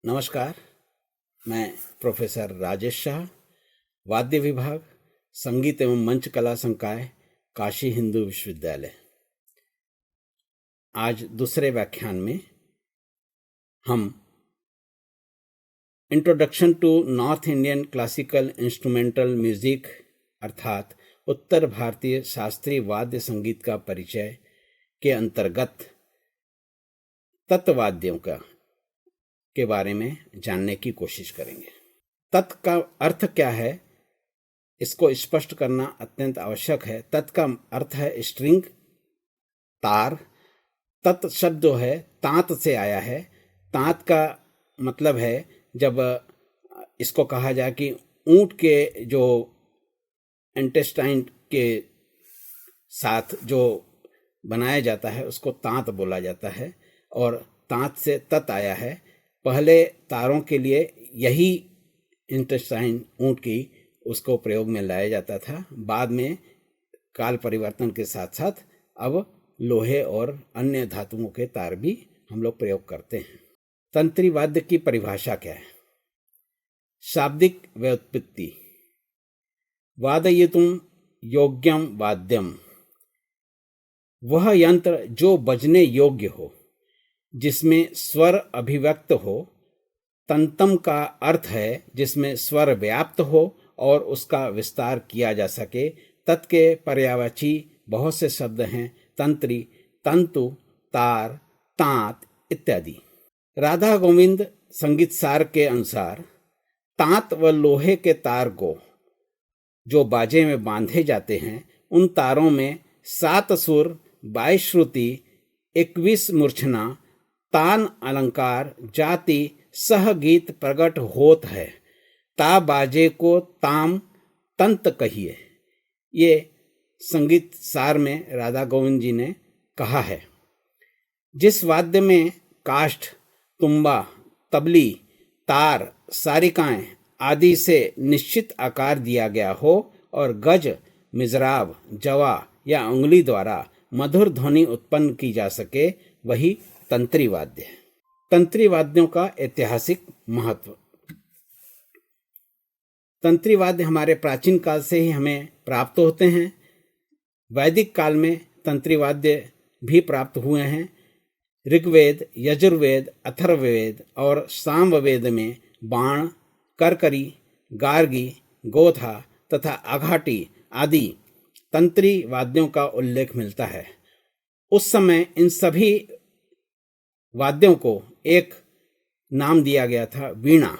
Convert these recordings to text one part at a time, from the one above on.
नमस्कार। मैं प्रोफेसर राजेश शाह, वाद्य विभाग, संगीत एवं मंच कला संकाय, काशी हिंदू विश्वविद्यालय। आज दूसरे व्याख्यान में हम introduction to north Indian classical instrumental music अर्थात उत्तर भारतीय शास्त्रीय वाद्य संगीत का परिचय के अंतर्गत तत्वाद्यों के बारे में जानने की कोशिश करेंगे। तत् का अर्थ क्या है, इसको स्पष्ट करना अत्यंत आवश्यक है। तत् का अर्थ है स्ट्रिंग, तार। तत् शब्द जो है तांत से आया है। तांत का मतलब है, जब इसको कहा जाए कि ऊंट के जो इंटेस्टाइन के साथ जो बनाया जाता है उसको तांत बोला जाता है, और तांत से तत् आया है। पहले तारों के लिए यही इंटेस्टाइन ऊंट की उसको प्रयोग में लाया जाता था। बाद में काल परिवर्तन के साथ साथ अब लोहे और अन्य धातुओं के तार भी हम लोग प्रयोग करते हैं। तंत्री वाद्य की परिभाषा क्या है? शाब्दिक व्युत्पत्ति। वादयितुम योग्यम वाद्यम, वह यंत्र जो बजने योग्य हो, जिसमें स्वर अभिव्यक्त हो। तंतम का अर्थ है जिसमें स्वर व्याप्त हो और उसका विस्तार किया जा सके। तत् के पर्यायवाची बहुत से शब्द हैं: तंत्री, तंतु, तार, तांत इत्यादि। राधा गोविंद संगीत सार के अनुसार तांत व लोहे के तार को जो बाजे में बांधे जाते हैं, उन तारों में 7 सुर, 22 श्रुति, 21 मूर्छना, तान अलंकार, जाति, सह गीत प्रकट होत है। ता बाजे को ताम तंत कहिए। ये संगीत सार में राधा गोविंद जी ने कहा है। जिस वाद्य में काष्ठ, तुम्बा, तबली, तार, सारिकाएं आदि से निश्चित आकार दिया गया हो और गज, मिजराब, जवा या उंगली द्वारा मधुर ध्वनि उत्पन्न की जा सके, वही तंत्री वाद्य है। तंत्री वाद्यों का ऐतिहासिक महत्व। तंत्री वाद्य हमारे प्राचीन काल से ही हमें प्राप्त होते हैं। वैदिक काल में तंत्री वाद्य भी प्राप्त हुए हैं। ऋग्वेद, यजुर्वेद, अथर्ववेद और सामवेद में बाण, करकरी, गार्गी, गोथा तथा आघाटी आदि तंत्री वाद्यों का उल्लेख मिलता है। उस समय इन सभी वाद्यों को एक नाम दिया गया था, वीणा।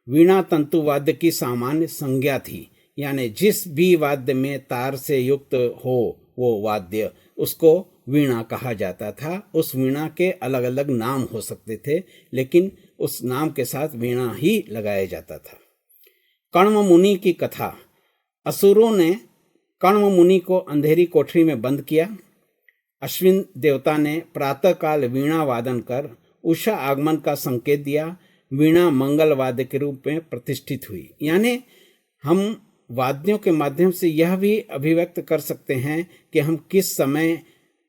वीणा तंतु वाद्य की सामान्य संज्ञा थी, यानी जिस भी वाद्य में तार से युक्त हो वो वाद्य, उसको वीणा कहा जाता था। उस वीणा के अलग अलग नाम हो सकते थे, लेकिन उस नाम के साथ वीणा ही लगाया जाता था। कण्व मुनि की कथा। असुरों ने कण्व मुनि को अंधेरी कोठरी में बंद किया। अश्विन देवता ने प्रातःकाल वीणा वादन कर उषा आगमन का संकेत दिया। वीणा मंगल वाद्य के रूप में प्रतिष्ठित हुई। यानी हम वाद्यों के माध्यम से यह भी अभिव्यक्त कर सकते हैं कि हम किस समय,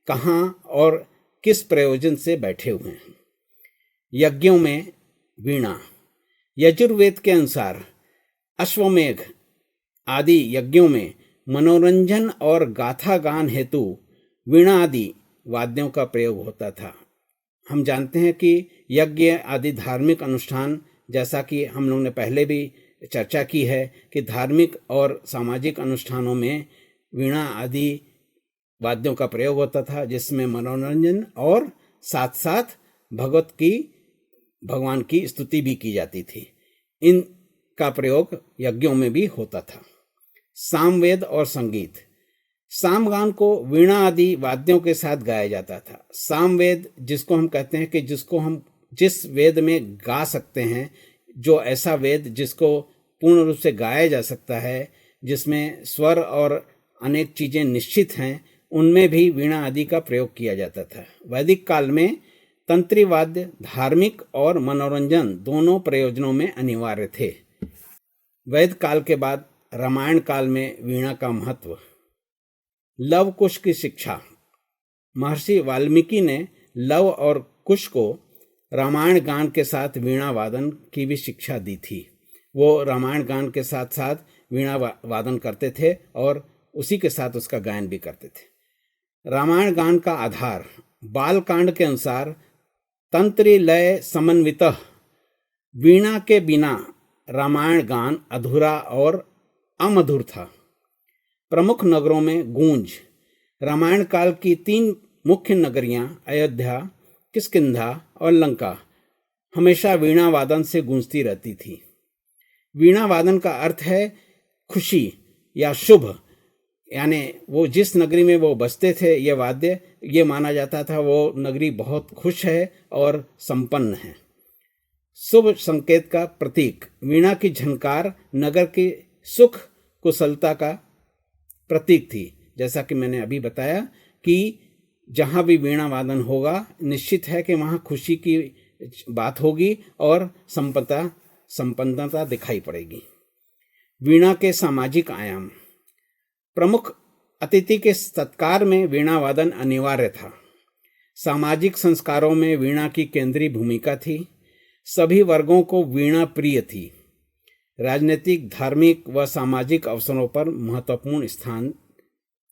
कहाँ और किस प्रयोजन से बैठे हुए हैं। यज्ञों में वीणा। यजुर्वेद के अनुसार अश्वमेघ आदि यज्ञों में मनोरंजन और गाथा गान हेतु वीणा आदि वाद्यों का प्रयोग होता था। हम जानते हैं कि यज्ञ आदि धार्मिक अनुष्ठान, जैसा कि हम लोगों ने पहले भी चर्चा की है कि धार्मिक और सामाजिक अनुष्ठानों में वीणा आदि वाद्यों का प्रयोग होता था, जिसमें मनोरंजन और साथ साथ भगवान की स्तुति भी की जाती थी। इनका प्रयोग यज्ञों में भी होता था। सामवेद और संगीत। सामगान को वीणा आदि वाद्यों के साथ गाया जाता था। सामवेद जिसको हम कहते हैं कि जिसको हम जिस वेद में गा सकते हैं, जो ऐसा वेद जिसको पूर्ण रूप से गाया जा सकता है, जिसमें स्वर और अनेक चीज़ें निश्चित हैं, उनमें भी वीणा आदि का प्रयोग किया जाता था। वैदिक काल में तंत्री वाद्य धार्मिक और मनोरंजन दोनों प्रयोजनों में अनिवार्य थे। वैद काल के बाद रामायण काल में वीणा का महत्व। लव कुश की शिक्षा। महर्षि वाल्मीकि ने लव और कुश को रामायण गान के साथ वीणा वादन की भी शिक्षा दी थी। वो रामायण गान के साथ साथ वीणा वादन करते थे और उसी के साथ उसका गायन भी करते थे। रामायण गान का आधार बालकांड के अनुसार तंत्री लय समन्वितः, वीणा के बिना रामायण गान अधूरा और अमधुर था। प्रमुख नगरों में गूंज। रामायण काल की 3 मुख्य नगरियां अयोध्या, किष्किंधा और लंका हमेशा वीणा वादन से गूंजती रहती थी। वीणा वादन का अर्थ है खुशी या शुभ, यानी वो जिस नगरी में वो बजते थे ये वाद्य, ये माना जाता था वो नगरी बहुत खुश है और संपन्न है। शुभ संकेत का प्रतीक। वीणा की झनकार नगर की सुख कुशलता का प्रतीक थी। जैसा कि मैंने अभी बताया कि जहाँ भी वीणा वादन होगा निश्चित है कि वहाँ खुशी की बात होगी और संपन्नता दिखाई पड़ेगी। वीणा के सामाजिक आयाम। प्रमुख अतिथि के सत्कार में वीणा वादन अनिवार्य था। सामाजिक संस्कारों में वीणा की केंद्रीय भूमिका थी। सभी वर्गों को वीणा प्रिय थी। राजनीतिक, धार्मिक व सामाजिक अवसरों पर महत्वपूर्ण स्थान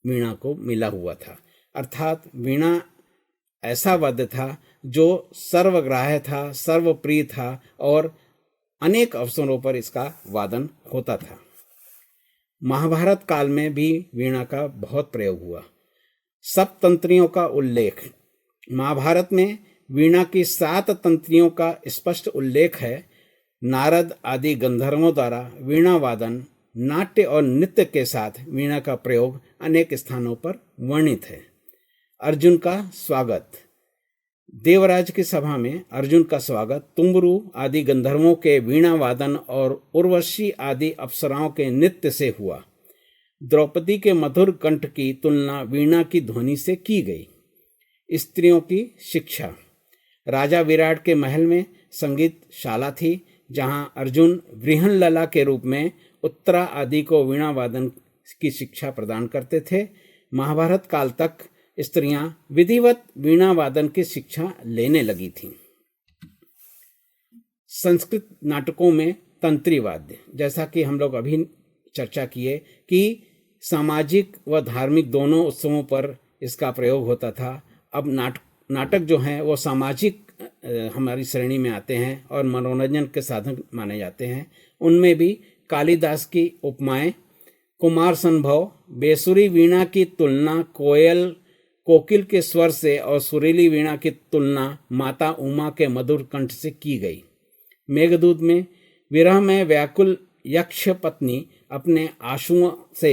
वीणा को मिला हुआ था। अर्थात वीणा ऐसा वाद्य था जो सर्वग्राह्य था, सर्वप्रिय था और अनेक अवसरों पर इसका वादन होता था। महाभारत काल में भी वीणा का बहुत प्रयोग हुआ। सप्ततंत्रियों का उल्लेख। महाभारत में वीणा की 7 तंत्रियों का स्पष्ट उल्लेख है। नारद आदि गंधर्वों द्वारा वीणा वादन, नाट्य और नृत्य के साथ वीणा का प्रयोग अनेक स्थानों पर वर्णित है। अर्जुन का स्वागत। देवराज की सभा में अर्जुन का स्वागत तुम्बरु आदि गंधर्वों के वीणा वादन और उर्वशी आदि अप्सराओं के नृत्य से हुआ। द्रौपदी के मधुर कंठ की तुलना वीणा की ध्वनि से की गई। स्त्रियों की शिक्षा। राजा विराट के महल में संगीत शाला थी, जहां अर्जुन वृहणलला के रूप में उत्तरा आदि को वीणा वादन की शिक्षा प्रदान करते थे। महाभारत काल तक स्त्रियां विधिवत वीणा वादन की शिक्षा लेने लगी थीं। संस्कृत नाटकों में तंत्री वाद्य, जैसा कि हम लोग अभी चर्चा किए कि सामाजिक व धार्मिक दोनों उत्सवों पर इसका प्रयोग होता था। अब नाटक जो हैं वो सामाजिक हमारी श्रेणी में आते हैं और मनोरंजन के साधन माने जाते हैं। उनमें भी कालिदास की उपमाएं, कुमार संभव, बेसुरी वीणा की तुलना कोकिल के स्वर से और सुरीली वीणा की तुलना माता उमा के मधुर कंठ से की गई। मेघदूत में विरह में व्याकुल यक्ष पत्नी अपने आंसुओं से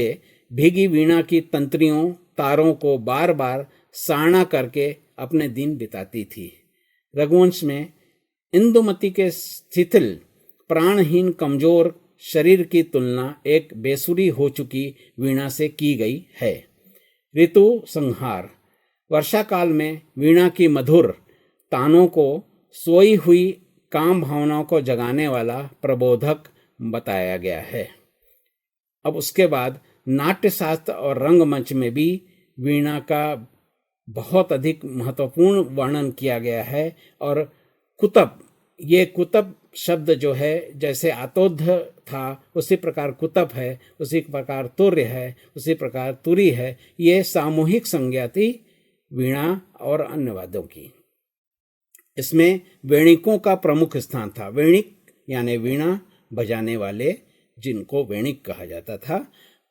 भीगी वीणा की तंत्रियों तारों को बार बार सारणा करके अपने दिन बिताती थी। रघुवंश में इंदुमती के शिथिल प्राणहीन कमजोर शरीर की तुलना एक बेसुरी हो चुकी वीणा से की गई है। ऋतु संहार। वर्षा काल में वीणा की मधुर तानों को सोई हुई काम भावनाओं को जगाने वाला प्रबोधक बताया गया है। अब उसके बाद नाट्य शास्त्र और रंगमंच में भी वीणा का बहुत अधिक महत्वपूर्ण वर्णन किया गया है। और कुतब, ये कुतब शब्द जो है जैसे आतोध था उसी प्रकार कुतब है, उसी प्रकार तुर्य है, उसी प्रकार तुरी है। ये सामूहिक संज्ञा थी वीणा और अन्य वाद्यों की। इसमें वेणिकों का प्रमुख स्थान था। वेणिक यानी वीणा बजाने वाले, जिनको वेणिक कहा जाता था।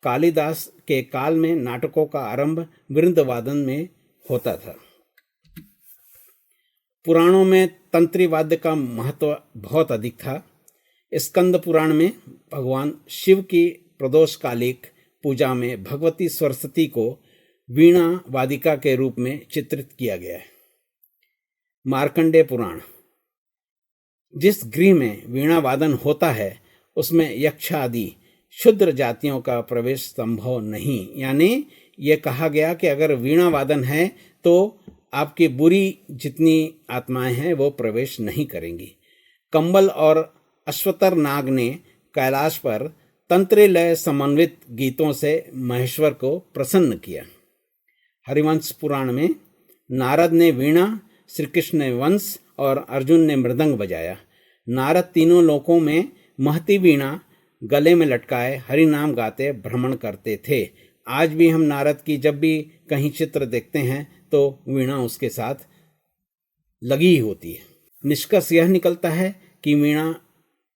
कालिदास के काल में नाटकों का आरंभ वृंदवादन में होता था। पुराणों में तंत्री वाद्य का महत्व बहुत अधिक था। स्कंद पुराण में भगवान शिव की प्रदोषकालिक पूजा में भगवती सरस्वती को वीणा वादिका के रूप में चित्रित किया गया है। मार्कंडेय पुराण। जिस गृह में वीणा वादन होता है उसमें यक्ष आदि क्षुद्र जातियों का प्रवेश संभव नहीं। यानी ये कहा गया कि अगर वीणा वादन है तो आपकी बुरी जितनी आत्माएं हैं वो प्रवेश नहीं करेंगी। कंबल और अश्वतर नाग ने कैलाश पर तंत्र लय समन्वित गीतों से महेश्वर को प्रसन्न किया। हरिवंश पुराण में नारद ने वीणा, श्री कृष्ण ने वंश और अर्जुन ने मृदंग बजाया। नारद तीनों लोकों में महती वीणा गले में लटकाए हरि नाम गाते भ्रमण करते थे। आज भी हम नारद की जब भी कहीं चित्र देखते हैं तो वीणा उसके साथ लगी ही होती है। निष्कर्ष यह निकलता है कि वीणा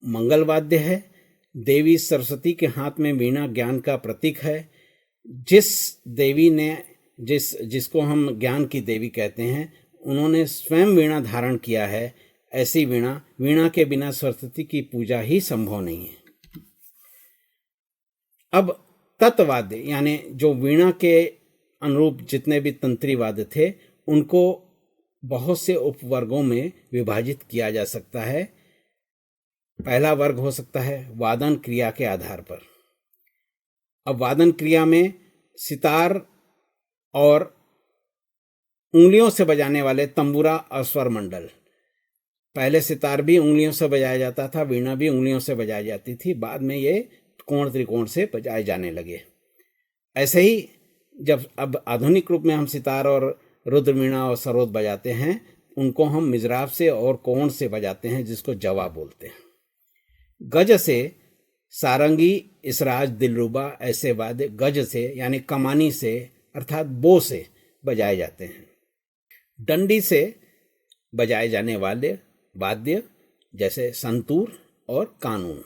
मंगल वाद्य है। देवी सरस्वती के हाथ में वीणा ज्ञान का प्रतीक है। जिस देवी ने जिसको हम ज्ञान की देवी कहते हैं, उन्होंने स्वयं वीणा धारण किया है। ऐसी वीणा के बिना सरस्वती की पूजा ही संभव नहीं है। अब तत्वाद्य यानी जो वीणा के अनुरूप जितने भी तंत्री वाद्य थे, उनको बहुत से उपवर्गों में विभाजित किया जा सकता है। पहला वर्ग हो सकता है वादन क्रिया के आधार पर। अब वादन क्रिया में सितार और उंगलियों से बजाने वाले तंबूरा और स्वर मंडल। पहले सितार भी उंगलियों से बजाया जाता था, वीणा भी उंगलियों से बजाई जाती थी। बाद में ये कोण त्रिकोण से बजाए जाने लगे। ऐसे ही जब अब आधुनिक रूप में हम सितार और रुद्र वीणा और सरोद बजाते हैं, उनको हम मिजराब से और कोण से बजाते हैं, जिसको जवा बोलते हैं। गज से सारंगी, इसराज, दिलरुबा ऐसे वाद्य गज से यानी कमानी से अर्थात बो से बजाए जाते हैं। डंडी से बजाए जाने वाले वाद्य जैसे संतूर और कानून।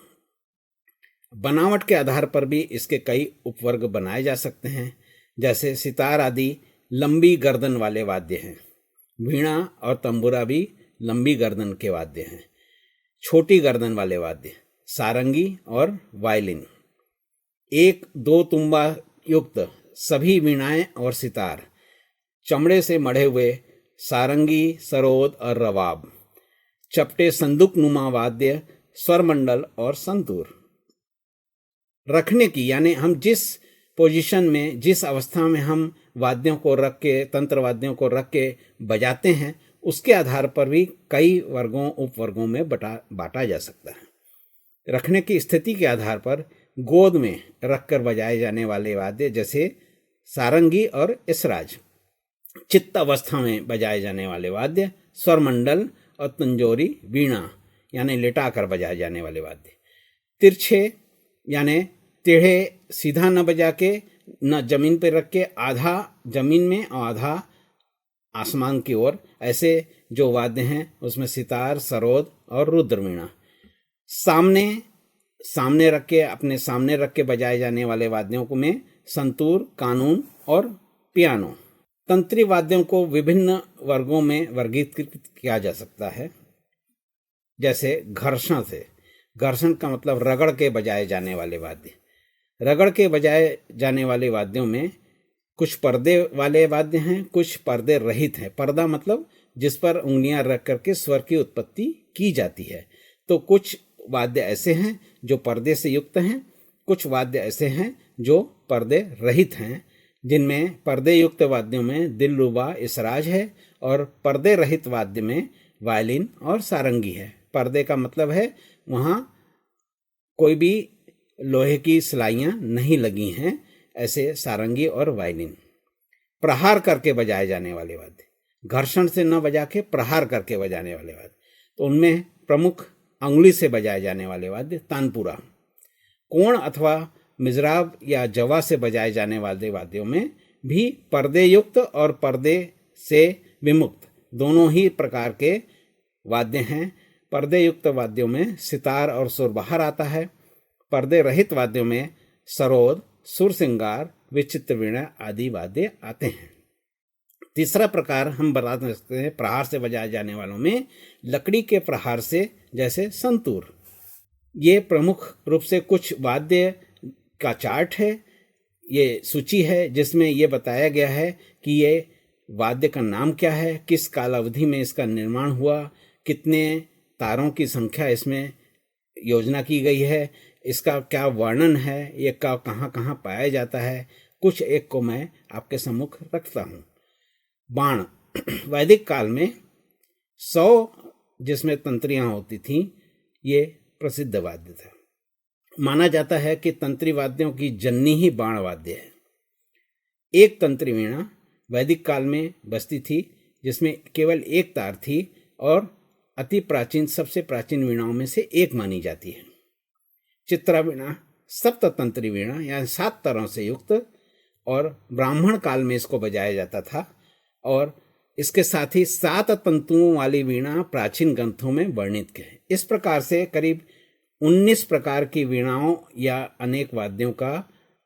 बनावट के आधार पर भी इसके कई उपवर्ग बनाए जा सकते हैं। जैसे सितार आदि लंबी गर्दन वाले वाद्य हैं। वीणा और तंबूरा भी लंबी गर्दन के वाद्य हैं। छोटी गर्दन वाले वाद्य सारंगी और वायलिन। एक दो तुम्बा युक्त सभी वीणाएं और सितार। चमड़े से मढ़े हुए सारंगी, सरोद और रवाब। चपटे संदूक नुमा वाद्य, स्वरमंडल और संतूर। रखने की यानी हम जिस पोजीशन में, जिस अवस्था में हम वाद्यों को रख के, तंत्र वाद्यों को रख के बजाते हैं, उसके आधार पर भी कई वर्गों उपवर्गों में बांटा जा सकता है। रखने की स्थिति के आधार पर गोद में रखकर बजाए जाने वाले वाद्य जैसे सारंगी और इसराज। चित्त अवस्था में बजाए जाने वाले वाद्य स्वरमंडल और तंजोरी, वीणा यानी लेटाकर बजाए जाने वाले वाद्य। तिरछे यानी टेढ़े सीधा न बजा के, न जमीन पर रख के, आधा जमीन में और आधा आसमान की ओर, ऐसे जो वाद्य हैं उसमें सितार, सरोद और रुद्र वीणा। सामने रख के, अपने सामने रख के बजाए जाने वाले वाद्यों को में संतूर, कानून और पियानो। तंत्री वाद्यों को विभिन्न वर्गों में वर्गीकृत किया जा सकता है। जैसे घर्षण से, घर्षण का मतलब रगड़ के बजाए जाने वाले वाद्य। रगड़ के बजाए जाने वाले वाद्यों में कुछ पर्दे वाले वाद्य हैं, कुछ पर्दे रहित हैं। पर्दा मतलब जिस पर उंगलियां रख करके स्वर की उत्पत्ति की जाती है। तो कुछ वाद्य ऐसे हैं जो पर्दे से युक्त हैं, कुछ वाद्य ऐसे हैं जो पर्दे रहित हैं, जिनमें पर्दे युक्त वाद्यों में दिलरुबा, इसराज है और पर्दे रहित वाद्य में वायलिन और सारंगी है। पर्दे का मतलब है वहाँ कोई भी लोहे की सिलाइयाँ नहीं लगी हैं, ऐसे सारंगी और वायलिन। प्रहार करके बजाए जाने वाले वाद्य, घर्षण से न बजा के प्रहार करके बजाने वाले वाद्य, तो उनमें प्रमुख अंगुली से बजाए जाने वाले वाद्य तानपुरा। कोण अथवा मिजराब या जवा से बजाए जाने वाले वाद्यों में भी पर्दे युक्त और पर्दे से विमुक्त दोनों ही प्रकार के वाद्य हैं। पर्दे युक्त वाद्यों में सितार और सुर बाहर आता है। पर्दे रहित वाद्यों में सरोद, सुरसिंगार, विचित्र वीणा आदि वाद्य आते हैं। तीसरा प्रकार हम बता सकते हैं प्रहार से बजाए जाने वालों में लकड़ी के प्रहार से, जैसे संतूर। ये प्रमुख रूप से कुछ वाद्य का चार्ट है, ये सूची है जिसमें ये बताया गया है कि ये वाद्य का नाम क्या है, किस काल अवधि में इसका निर्माण हुआ, कितने तारों की संख्या इसमें योजना की गई है, इसका क्या वर्णन है, ये का कहाँ कहाँ पाया जाता है। कुछ एक को मैं आपके सम्मुख रखता हूँ। बाण वैदिक काल में 100 जिसमें तंत्रियाँ होती थीं, ये प्रसिद्ध वाद्य था। माना जाता है कि तंत्री वाद्यों की जननी ही बाण वाद्य है। एक तंत्री वीणा वैदिक काल में बजती थी, जिसमें केवल एक तार थी और अति प्राचीन सबसे प्राचीन वीणाओं में से एक मानी जाती है। चित्रा वीणा सप्ततंत्री वीणा यानी 7 तरह से युक्त और ब्राह्मण काल में इसको बजाया जाता था। और इसके साथ ही 7 तंतुओं वाली वीणा प्राचीन ग्रंथों में वर्णित है। इस प्रकार से करीब 19 प्रकार की वीणाओं या अनेक वाद्यों का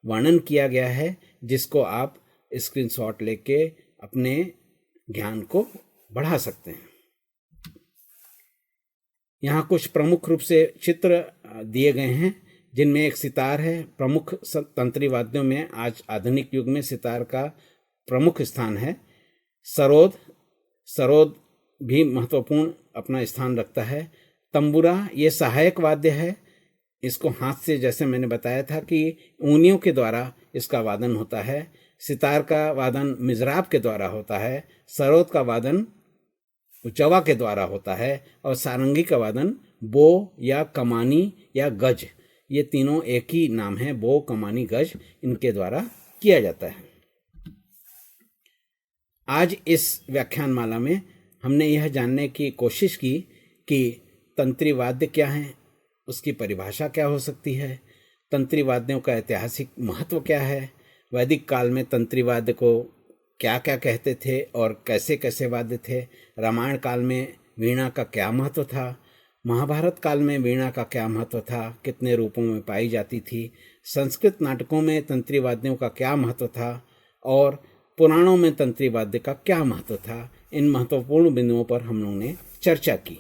वर्णन किया गया है, जिसको आप स्क्रीनशॉट लेके अपने ज्ञान को बढ़ा सकते हैं। यहाँ कुछ प्रमुख रूप से चित्र दिए गए हैं, जिनमें एक सितार है। प्रमुख तंत्री वाद्यों में आज आधुनिक युग में सितार का प्रमुख स्थान है। सरोद भी महत्वपूर्ण अपना स्थान रखता है। तंबूरा ये सहायक वाद्य है। इसको हाथ से, जैसे मैंने बताया था कि ऊँगलियों के द्वारा इसका वादन होता है। सितार का वादन मिजराब के द्वारा होता है। सरोद का वादन उचवा के द्वारा होता है और सारंगी का वादन बो या कमानी या गज, ये तीनों एक ही नाम है, बो कमानी गज, इनके द्वारा किया जाता है। आज इस व्याख्यानमाला में हमने यह जानने की कोशिश की कि तंत्री वाद्य क्या हैं, उसकी परिभाषा क्या हो सकती है, तंत्री वाद्यों का ऐतिहासिक महत्व क्या है, वैदिक काल में तंत्री वाद्य को क्या क्या कहते थे और कैसे कैसे वाद्य थे, रामायण काल में वीणा का क्या महत्व था, महाभारत काल में वीणा का क्या महत्व था, कितने रूपों में पाई जाती थी, संस्कृत नाटकों में तंत्री वाद्यों का क्या महत्व था और पुराणों में तंत्री वाद्य का क्या महत्व था। इन महत्वपूर्ण बिंदुओं पर हम लोगों ने चर्चा की।